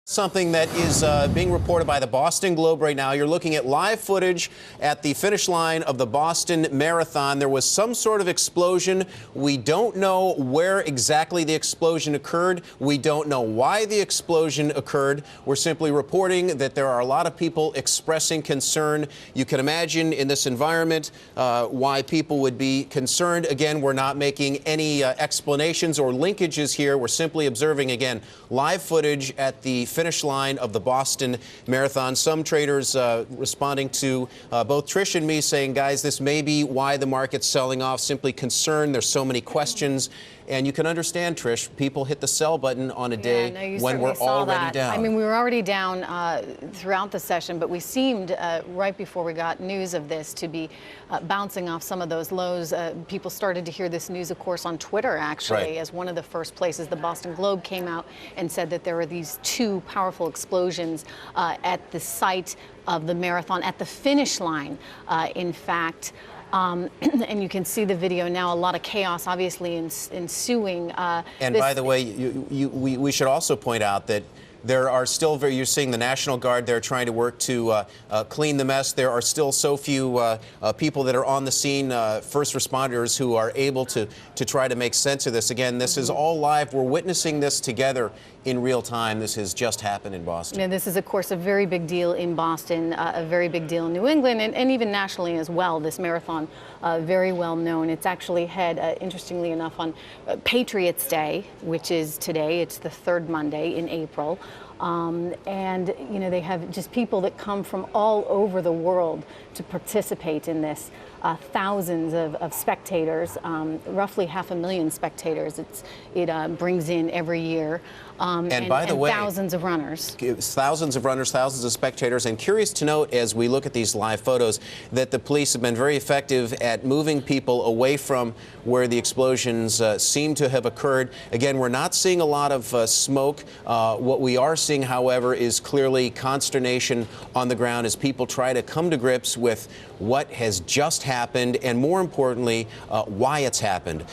Something that is being reported by the Boston Globe right now. You're looking at live footage at the finish line of the Boston Marathon. There was some sort of explosion. We don't know where exactly the explosion occurred. We don't know why the explosion occurred. We're simply reporting that there are a lot of people expressing concern. You can imagine in this environment why people would be concerned. Again, we're not making any explanations or linkages here. We're simply observing, again, live footage at the finish line of the Boston Marathon. Some traders responding to both Trish and me saying, guys, this may be why the market's selling off, simply concerned. There's so many questions. And you can understand, Trish, people hit the sell button on a day when we're already down. I mean, we were already down throughout the session, but we seemed, right before we got news of this, to be bouncing off some of those lows. People started to hear this news, of course, on Twitter, actually, as one of the first places. The Boston Globe came out and said that there were these two powerful explosions at the site of the marathon, at the finish line, in fact. And you can see the video now, a lot of chaos obviously ensuing. And by the way, we should also point out that there are still you're seeing the National Guard there trying to work to clean the mess. There are still so few people that are on the scene, first responders who are able to try to make sense of this. Again, this is all live. We're witnessing this together in real time. This has just happened in Boston. And this is, of course, a very big deal in Boston, a very big deal in New England, and even nationally as well. This marathon, very well known. It's actually had, interestingly enough, on Patriots Day, which is today. It's the third Monday in April. And, you know, they have just people that come from all over the world to participate in this. Thousands of spectators, roughly 500,000 spectators it brings in every year. And by the way, thousands of runners. Thousands of runners, thousands of spectators. And curious to note, as we look at these live photos, that the police have been very effective at moving people away from where the explosions seem to have occurred. Again, we're not seeing a lot of smoke. What we are seeing, however, is clearly consternation on the ground as people try to come to grips with what has just happened and, more importantly, why it's happened.